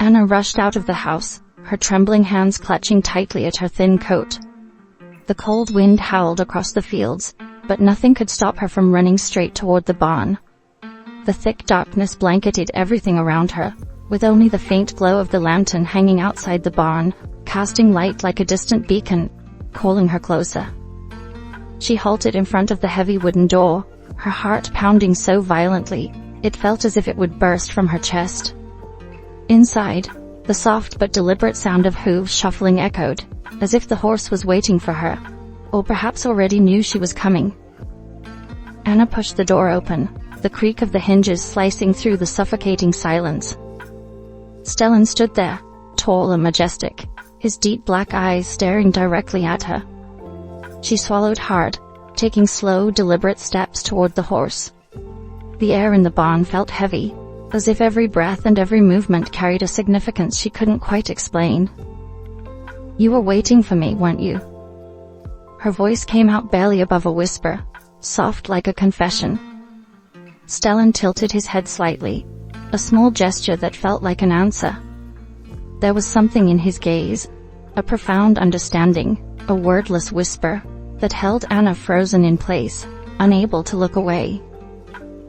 Anna rushed out of the house, her trembling hands clutching tightly at her thin coat. The cold wind howled across the fields, but nothing could stop her from running straight toward the barn. The thick darkness blanketed everything around her, with only the faint glow of the lantern hanging outside the barn, casting light like a distant beacon, calling her closer. She halted in front of the heavy wooden door, her heart pounding so violently, it felt as if it would burst from her chest. Inside, the soft but deliberate sound of hooves shuffling echoed, as if the horse was waiting for her, or perhaps already knew she was coming. Anna pushed the door open, the creak of the hinges slicing through the suffocating silence. Stellan stood there, tall and majestic, his deep black eyes staring directly at her. She swallowed hard, taking slow, deliberate steps toward the horse. The air in the barn felt heavy, as if every breath and every movement carried a significance she couldn't quite explain. "You were waiting for me, weren't you?" Her voice came out barely above a whisper, soft like a confession. Stellan tilted his head slightly, a small gesture that felt like an answer. There was something in his gaze, a profound understanding, a wordless whisper, that held Anna frozen in place, unable to look away.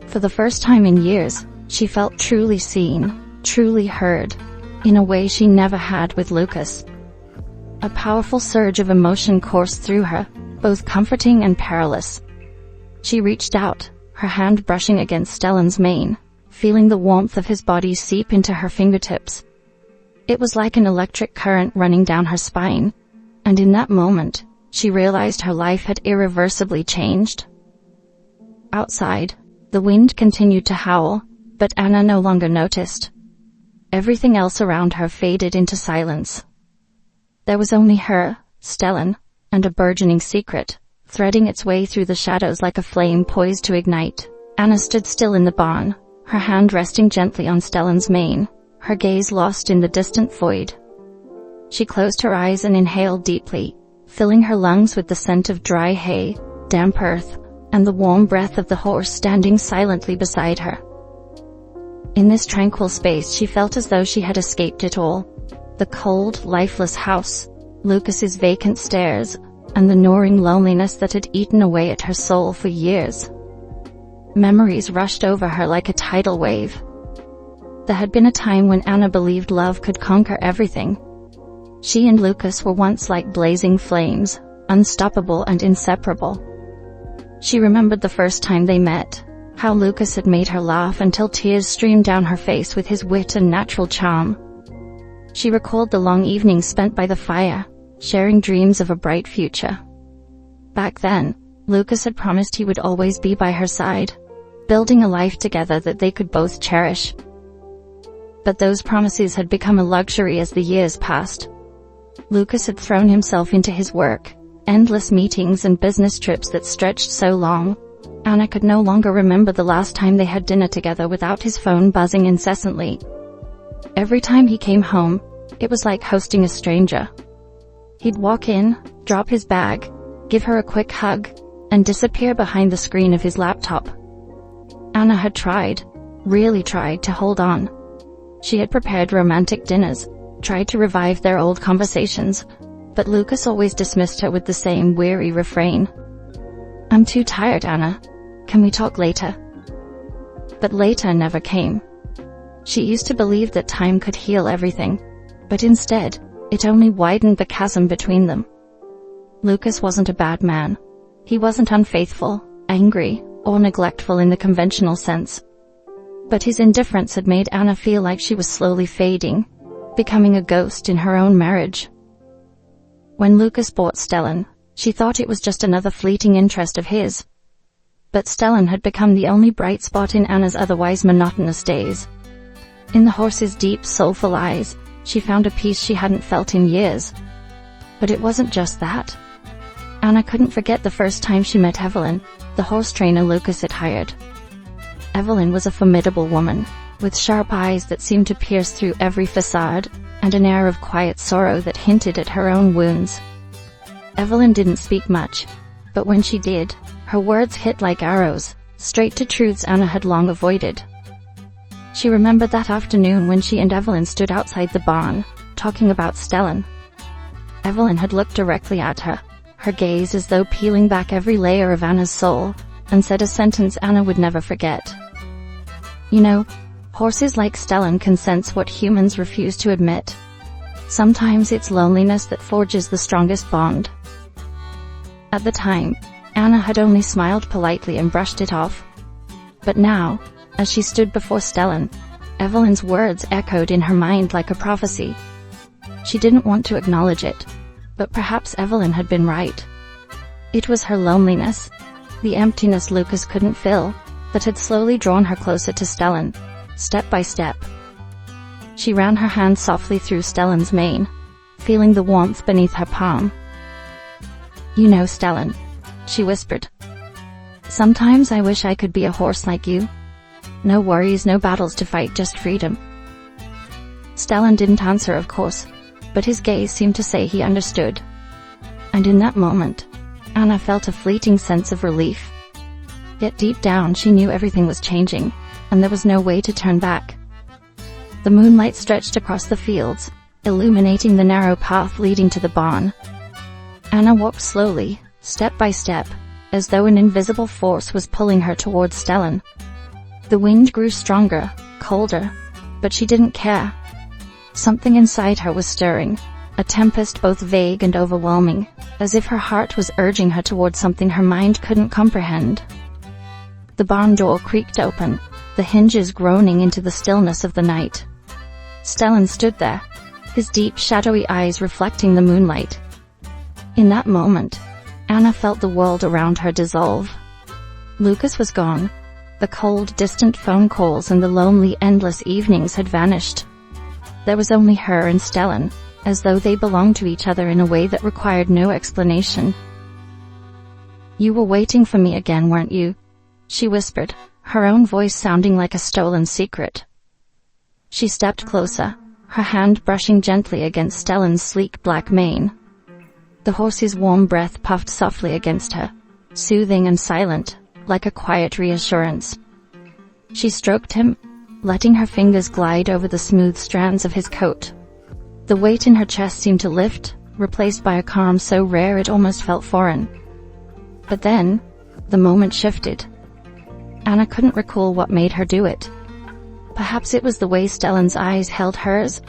For the first time in years, she felt truly seen, truly heard, in a way she never had with Lucas. A powerful surge of emotion coursed through her, both comforting and perilous. She reached out, her hand brushing against Stellan's mane, feeling the warmth of his body seep into her fingertips. It was like an electric current running down her spine, and in that moment, she realized her life had irreversibly changed. Outside, the wind continued to howl, but Anna no longer noticed. Everything else around her faded into silence. There was only her, Stellan, and a burgeoning secret, threading its way through the shadows like a flame poised to ignite. Anna stood still in the barn, her hand resting gently on Stellan's mane, her gaze lost in the distant void. She closed her eyes and inhaled deeply, filling her lungs with the scent of dry hay, damp earth, and the warm breath of the horse standing silently beside her. In this tranquil space she felt as though she had escaped it all. The cold, lifeless house, Lucas's vacant stares, and the gnawing loneliness that had eaten away at her soul for years. Memories rushed over her like a tidal wave. There had been a time when Anna believed love could conquer everything. She and Lucas were once like blazing flames, unstoppable and inseparable. She remembered the first time they met, how Lucas had made her laugh until tears streamed down her face with his wit and natural charm. She recalled the long evenings spent by the fire, sharing dreams of a bright future. Back then, Lucas had promised he would always be by her side, building a life together that they could both cherish. But those promises had become a luxury as the years passed. Lucas had thrown himself into his work, endless meetings and business trips that stretched so long. Anna could no longer remember the last time they had dinner together without his phone buzzing incessantly. Every time he came home, it was like hosting a stranger. He'd walk in, drop his bag, give her a quick hug, and disappear behind the screen of his laptop. Anna had tried, really tried to hold on. She had prepared romantic dinners, tried to revive their old conversations, but Lucas always dismissed her with the same weary refrain. "I'm too tired, Anna. Can we talk later?" But later never came. She used to believe that time could heal everything, but instead, it only widened the chasm between them. Lucas wasn't a bad man. He wasn't unfaithful, angry, or neglectful in the conventional sense. But his indifference had made Anna feel like she was slowly fading, becoming a ghost in her own marriage. When Lucas bought Stellan, she thought it was just another fleeting interest of his. But Stellan had become the only bright spot in Anna's otherwise monotonous days. In the horse's deep, soulful eyes, she found a peace she hadn't felt in years. But it wasn't just that. Anna couldn't forget the first time she met Evelyn, the horse trainer Lucas had hired. Evelyn was a formidable woman, with sharp eyes that seemed to pierce through every facade, and an air of quiet sorrow that hinted at her own wounds. Evelyn didn't speak much, but when she did, her words hit like arrows, straight to truths Anna had long avoided. She remembered that afternoon when she and Evelyn stood outside the barn, talking about Stellan. Evelyn had looked directly at her, her gaze as though peeling back every layer of Anna's soul, and said a sentence Anna would never forget. "You know, horses like Stellan can sense what humans refuse to admit. Sometimes it's loneliness that forges the strongest bond." At the time, Anna had only smiled politely and brushed it off. But now, as she stood before Stellan, Evelyn's words echoed in her mind like a prophecy. She didn't want to acknowledge it, but perhaps Evelyn had been right. It was her loneliness, the emptiness Lucas couldn't fill, that had slowly drawn her closer to Stellan, step by step. She ran her hand softly through Stellan's mane, feeling the warmth beneath her palm. "You know, Stellan," she whispered, "sometimes I wish I could be a horse like you. No worries, no battles to fight, just freedom." Stellan didn't answer, of course, but his gaze seemed to say he understood. And in that moment, Anna felt a fleeting sense of relief. Yet deep down she knew everything was changing, and there was no way to turn back. The moonlight stretched across the fields, illuminating the narrow path leading to the barn. Anna walked slowly, step by step, as though an invisible force was pulling her towards Stellan. The wind grew stronger, colder, but she didn't care. Something inside her was stirring, a tempest both vague and overwhelming, as if her heart was urging her towards something her mind couldn't comprehend. The barn door creaked open, the hinges groaning into the stillness of the night. Stellan stood there, his deep shadowy eyes reflecting the moonlight. In that moment, Anna felt the world around her dissolve. Lucas was gone. The cold, distant phone calls and the lonely, endless evenings had vanished. There was only her and Stellan, as though they belonged to each other in a way that required no explanation. "You were waiting for me again, weren't you?" she whispered, her own voice sounding like a stolen secret. She stepped closer, her hand brushing gently against Stellan's sleek black mane. The horse's warm breath puffed softly against her, soothing and silent, like a quiet reassurance. She stroked him, letting her fingers glide over the smooth strands of his coat. The weight in her chest seemed to lift, replaced by a calm so rare it almost felt foreign. But then, the moment shifted. Anna couldn't recall what made her do it. Perhaps it was the way Stellan's eyes held hers,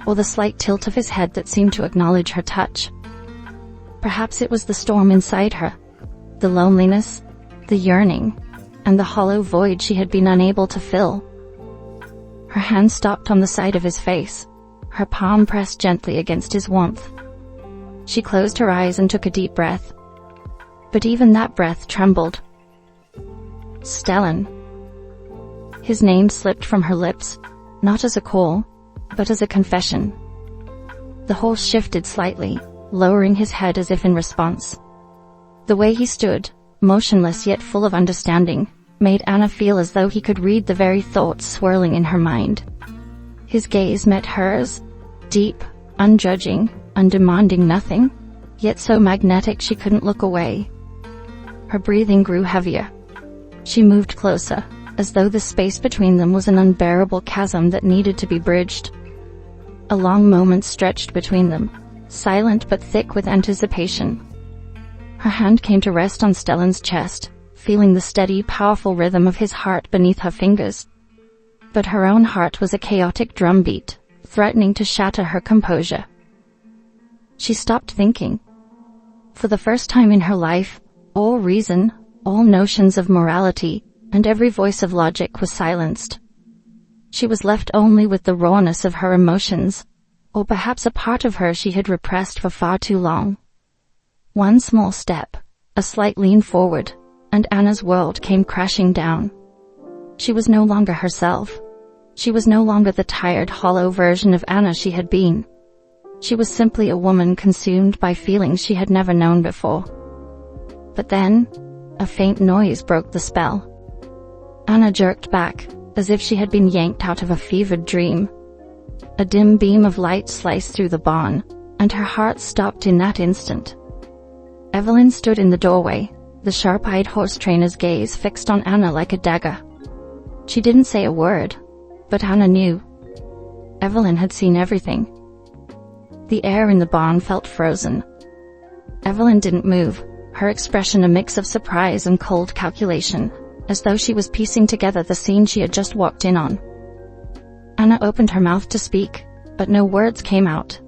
or the slight tilt of his head that seemed to acknowledge her touch. Perhaps it was the storm inside her, the loneliness, the yearning, and the hollow void she had been unable to fill. Her hand stopped on the side of his face, her palm pressed gently against his warmth. She closed her eyes and took a deep breath. But even that breath trembled. Stellan. His name slipped from her lips, not as a call, but as a confession. The horse shifted slightly, lowering his head as if in response. The way he stood, motionless yet full of understanding, made Anna feel as though he could read the very thoughts swirling in her mind. His gaze met hers, deep, unjudging, undemanding nothing, yet so magnetic she couldn't look away. Her breathing grew heavier. She moved closer, as though the space between them was an unbearable chasm that needed to be bridged. A long moment stretched between them, silent but thick with anticipation. Her hand came to rest on Stellan's chest, feeling the steady, powerful rhythm of his heart beneath her fingers. But her own heart was a chaotic drumbeat, threatening to shatter her composure. She stopped thinking. For the first time in her life, all reason, all notions of morality, and every voice of logic was silenced. She was left only with the rawness of her emotions, or perhaps a part of her she had repressed for far too long. One small step, a slight lean forward, and Anna's world came crashing down. She was no longer herself. She was no longer the tired, hollow version of Anna she had been. She was simply a woman consumed by feelings she had never known before. But then, a faint noise broke the spell. Anna jerked back, as if she had been yanked out of a fevered dream. A dim beam of light sliced through the barn, and her heart stopped in that instant. Evelyn stood in the doorway, the sharp-eyed horse trainer's gaze fixed on Anna like a dagger. She didn't say a word, But Anna knew. Evelyn had seen everything. The air in the barn felt frozen. Evelyn didn't move, her expression a mix of surprise and cold calculation, as though she was piecing together the scene she had just walked in on. Anna opened her mouth to speak, but no words came out.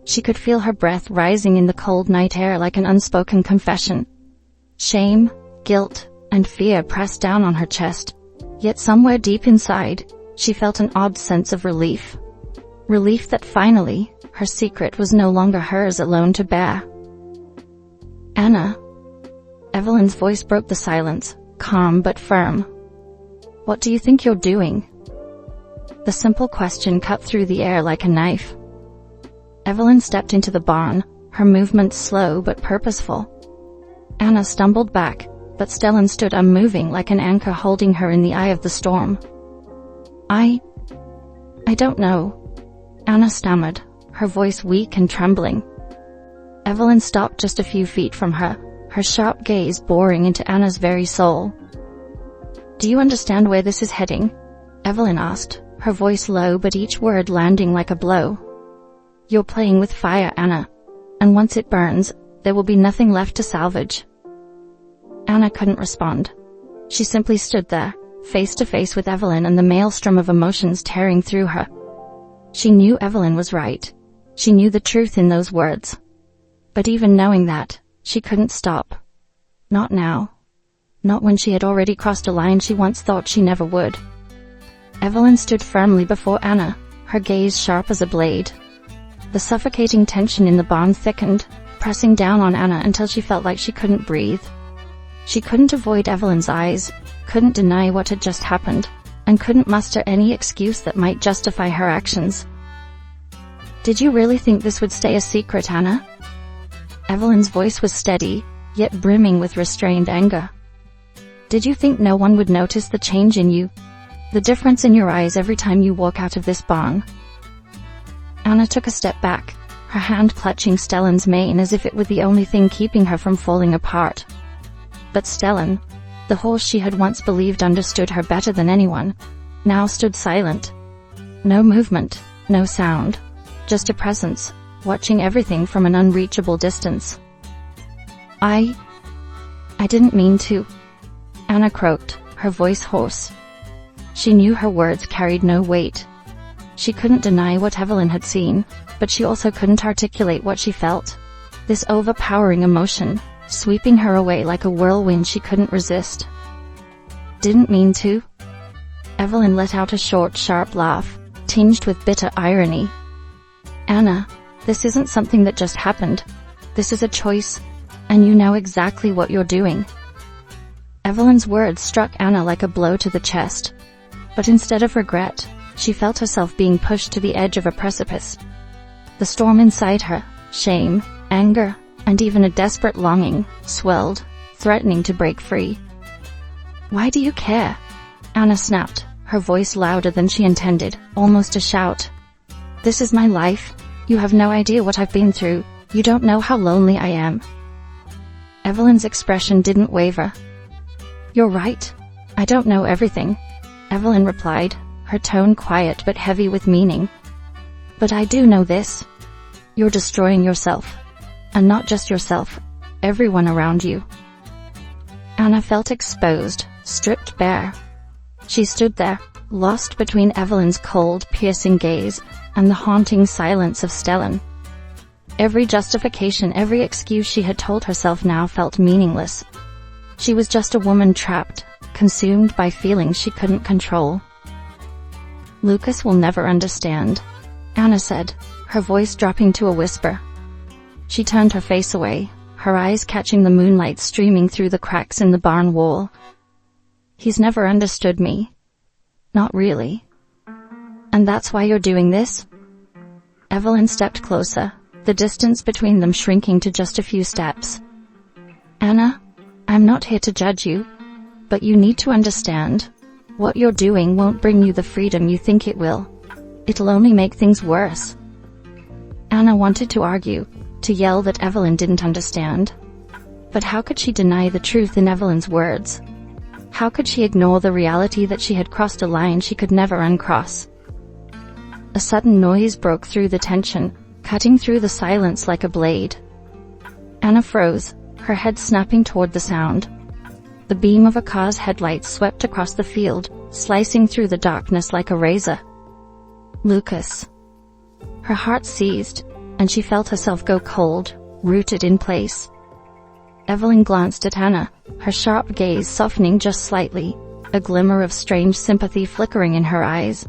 She could feel her breath rising in the cold night air like an unspoken confession. Shame, guilt, and fear pressed down on her chest, yet somewhere deep inside, she felt an odd sense of relief. Relief that finally, her secret was no longer hers alone to bear. Anna. Evelyn's voice broke the silence, calm but firm. What do you think you're doing? The simple question cut through the air like a knife. Evelyn stepped into the barn, her movements slow but purposeful. Anna stumbled back, but Stellan stood unmoving like an anchor holding her in the eye of the storm. I don't know. Anna stammered, her voice weak and trembling. Evelyn stopped just a few feet from her, her sharp gaze boring into Anna's very soul. Do you understand where this is heading? Evelyn asked, her voice low but each word landing like a blow. You're playing with fire, Anna, and once it burns, there will be nothing left to salvage. Anna couldn't respond. She simply stood there, face to face with Evelyn and the maelstrom of emotions tearing through her. She knew Evelyn was right. She knew the truth in those words. But even knowing that, she couldn't stop. Not now. Not when she had already crossed a line she once thought she never would. Evelyn stood firmly before Anna, her gaze sharp as a blade. The suffocating tension in the barn thickened, pressing down on Anna until she felt like she couldn't breathe. She couldn't avoid Evelyn's eyes, couldn't deny what had just happened, and couldn't muster any excuse that might justify her actions. Did you really think this would stay a secret, Anna? Evelyn's voice was steady, yet brimming with restrained anger. Did you think no one would notice the change in you? The difference in your eyes every time you walk out of this barn? Anna took a step back, her hand clutching Stellan's mane as if it were the only thing keeping her from falling apart. But Stellan, the horse she had once believed understood her better than anyone, now stood silent. No movement, no sound, just a presence, watching everything from an unreachable distance. I didn't mean to, Anna croaked, her voice hoarse. She knew her words carried no weight. She couldn't deny what Evelyn had seen, but she also couldn't articulate what she felt. This overpowering emotion, sweeping her away like a whirlwind she couldn't resist. Didn't mean to? Evelyn let out a short, sharp laugh, tinged with bitter irony. Anna, this isn't something that just happened. This is a choice, and you know exactly what you're doing. Evelyn's words struck Anna like a blow to the chest. But instead of regret, she felt herself being pushed to the edge of a precipice. The storm inside her, shame, anger, and even a desperate longing, swelled, threatening to break free. Why do you care? Anna snapped, her voice louder than she intended, almost a shout. This is my life. You have no idea what I've been through. You don't know how lonely I am. Evelyn's expression didn't waver. You're right. I don't know everything, Evelyn replied, her tone quiet but heavy with meaning. But I do know this. You're destroying yourself. And not just yourself, everyone around you. Anna felt exposed, stripped bare. She stood there, lost between Evelyn's cold, piercing gaze and the haunting silence of Stellan. Every justification, every excuse she had told herself now felt meaningless. She was just a woman trapped, consumed by feelings she couldn't control. Lucas will never understand, Anna said, her voice dropping to a whisper. She turned her face away, her eyes catching the moonlight streaming through the cracks in the barn wall. He's never understood me. Not really. And that's why you're doing this? Evelyn stepped closer, the distance between them shrinking to just a few steps. Anna, I'm not here to judge you, but you need to understand. What you're doing won't bring you the freedom you think it will. It'll only make things worse. Anna wanted to argue, to yell that Evelyn didn't understand. But how could she deny the truth in Evelyn's words? How could she ignore the reality that she had crossed a line she could never uncross? A sudden noise broke through the tension, cutting through the silence like a blade. Anna froze, her head snapping toward the sound. The beam of a car's headlights swept across the field, slicing through the darkness like a razor. Lucas. Her heart seized, and she felt herself go cold, rooted in place. Evelyn glanced at Anna, her sharp gaze softening just slightly, a glimmer of strange sympathy flickering in her eyes.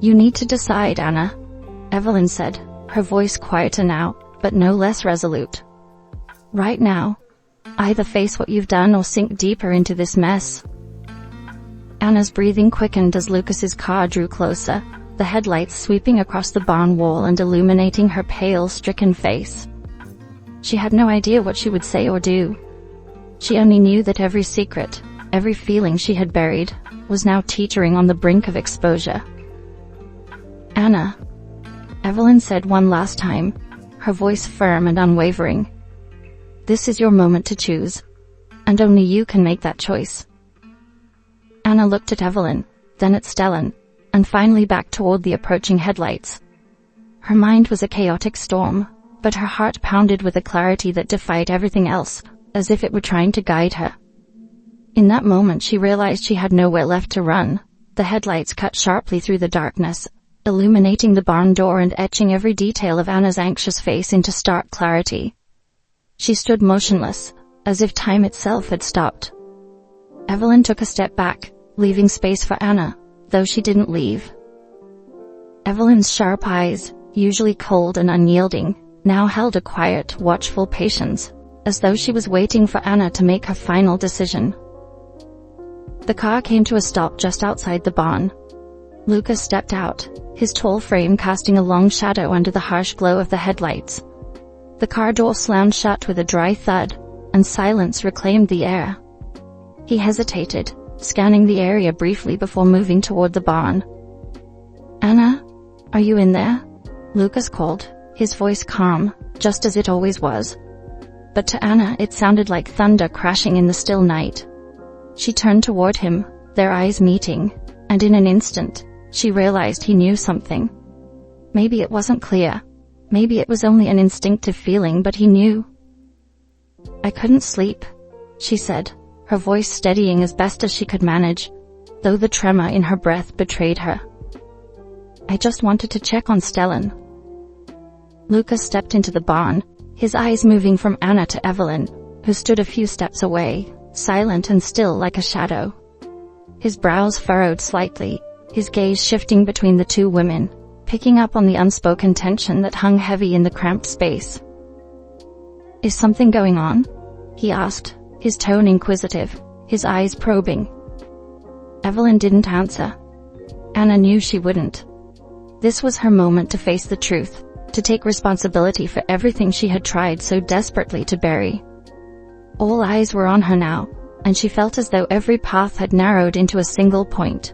"You need to decide, Anna," Evelyn said, her voice quieter now, but no less resolute. "Right now. Either face what you've done or sink deeper into this mess." Anna's breathing quickened as Lucas's car drew closer, the headlights sweeping across the barn wall and illuminating her pale, stricken face. She had no idea what she would say or do. She only knew that every secret, every feeling she had buried, was now teetering on the brink of exposure. "Anna," Evelyn said one last time, her voice firm and unwavering. "This is your moment to choose, and only you can make that choice." Anna looked at Evelyn, then at Stellan, and finally back toward the approaching headlights. Her mind was a chaotic storm, but her heart pounded with a clarity that defied everything else, as if it were trying to guide her. In that moment she realized she had nowhere left to run. The headlights cut sharply through the darkness, illuminating the barn door and etching every detail of Anna's anxious face into stark clarity. She stood motionless, as if time itself had stopped. Evelyn took a step back, leaving space for Anna, though she didn't leave. Evelyn's sharp eyes, usually cold and unyielding, now held a quiet, watchful patience, as though she was waiting for Anna to make her final decision. The car came to a stop just outside the barn. Lucas stepped out, his tall frame casting a long shadow under the harsh glow of the headlights. The car door slammed shut with a dry thud, and silence reclaimed the air. He hesitated, scanning the area briefly before moving toward the barn. "Anna, are you in there?" Lucas called, his voice calm, just as it always was. But to Anna it sounded like thunder crashing in the still night. She turned toward him, their eyes meeting, and in an instant, she realized he knew something. Maybe it wasn't clear. Maybe it was only an instinctive feeling, but he knew. "I couldn't sleep," she said, her voice steadying as best as she could manage, though the tremor in her breath betrayed her. "I just wanted to check on Stellan." Lucas stepped into the barn, his eyes moving from Anna to Evelyn, who stood a few steps away, silent and still like a shadow. His brows furrowed slightly, his gaze shifting between the two women, picking up on the unspoken tension that hung heavy in the cramped space. "Is something going on?" he asked, his tone inquisitive, his eyes probing. Evelyn didn't answer. Anna knew she wouldn't. This was her moment to face the truth, to take responsibility for everything she had tried so desperately to bury. All eyes were on her now, and she felt as though every path had narrowed into a single point.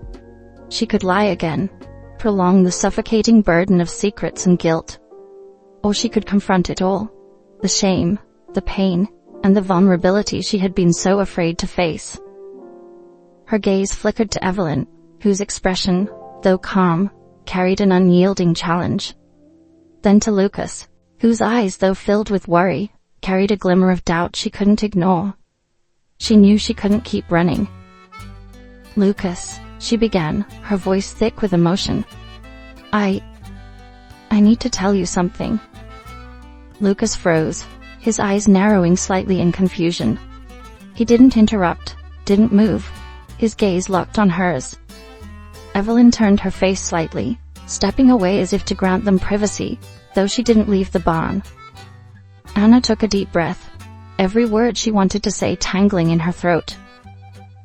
She could lie again, prolong the suffocating burden of secrets and guilt. Or she could confront it all, the shame, the pain, and the vulnerability she had been so afraid to face. Her gaze flickered to Evelyn, whose expression, though calm, carried an unyielding challenge. Then to Lucas, whose eyes, though filled with worry, carried a glimmer of doubt she couldn't ignore. She knew she couldn't keep running. "Lucas," she began, her voice thick with emotion. I need to tell you something." Lucas froze, his eyes narrowing slightly in confusion. He didn't interrupt, didn't move, his gaze locked on hers. Evelyn turned her face slightly, stepping away as if to grant them privacy, though she didn't leave the barn. Anna took a deep breath, every word she wanted to say tangling in her throat.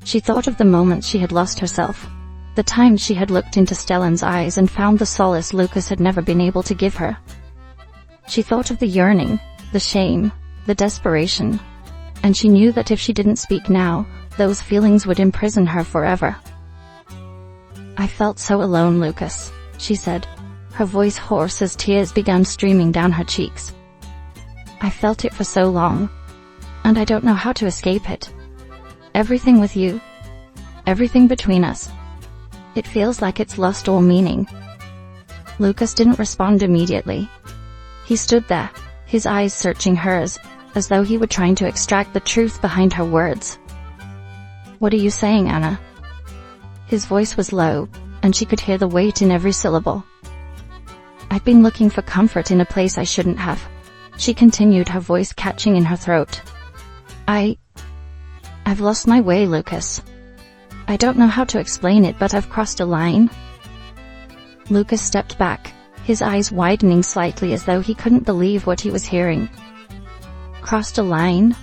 She thought of the moments she had lost herself, the times she had looked into Stellan's eyes and found the solace Lucas had never been able to give her. She thought of the yearning, the shame, the desperation, and she knew that if she didn't speak now, those feelings would imprison her forever. "I felt so alone, Lucas," she said, her voice hoarse as tears began streaming down her cheeks. "I felt it for so long, and I don't know how to escape it. Everything with you. Everything between us. It feels like it's lost all meaning." Lucas didn't respond immediately. He stood there, his eyes searching hers, as though he were trying to extract the truth behind her words. "What are you saying, Anna?" His voice was low, and she could hear the weight in every syllable. "I've been looking for comfort in a place I shouldn't have," she continued, her voice catching in her throat. I've lost my way, Lucas. I don't know how to explain it, but I've crossed a line." Lucas stepped back, his eyes widening slightly as though he couldn't believe what he was hearing. "Crossed a line?"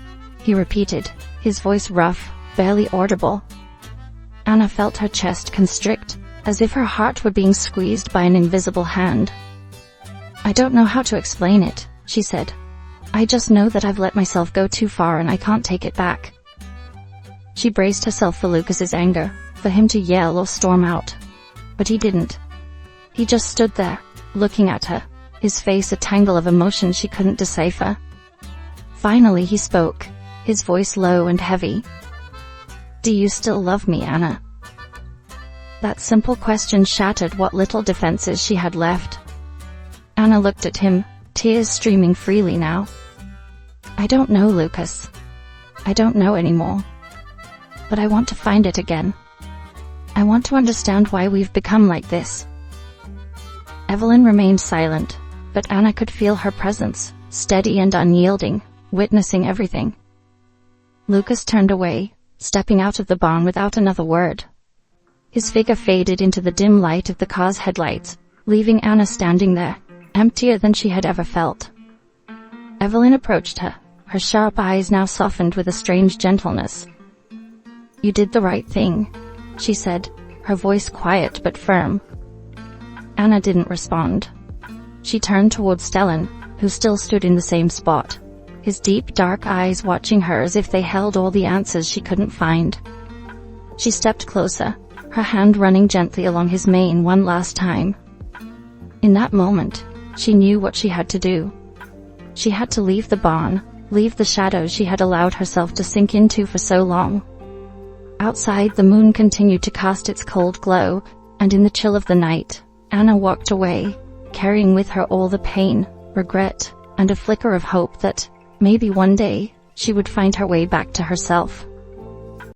he repeated, his voice rough, barely audible. Anna felt her chest constrict, as if her heart were being squeezed by an invisible hand. "I don't know how to explain it," she said. "I just know that I've let myself go too far and I can't take it back." She braced herself for Lucas's anger, for him to yell or storm out. But he didn't. He just stood there, looking at her, his face a tangle of emotions she couldn't decipher. Finally he spoke, his voice low and heavy. "Do you still love me, Anna?" That simple question shattered what little defenses she had left. Anna looked at him, tears streaming freely now. "I don't know, Lucas. I don't know anymore. But I want to find it again. I want to understand why we've become like this." Evelyn remained silent, but Anna could feel her presence, steady and unyielding, witnessing everything. Lucas turned away, stepping out of the barn without another word. His figure faded into the dim light of the car's headlights, leaving Anna standing there, emptier than she had ever felt. Evelyn approached her, her sharp eyes now softened with a strange gentleness. "You did the right thing," she said, her voice quiet but firm. Anna didn't respond. She turned towards Stellan, who still stood in the same spot, his deep dark eyes watching her as if they held all the answers she couldn't find. She stepped closer, her hand running gently along his mane one last time. In that moment, she knew what she had to do. She had to leave the barn, leave the shadows she had allowed herself to sink into for so long. Outside, the moon continued to cast its cold glow, and in the chill of the night, Anna walked away, carrying with her all the pain, regret, and a flicker of hope that, maybe one day, she would find her way back to herself.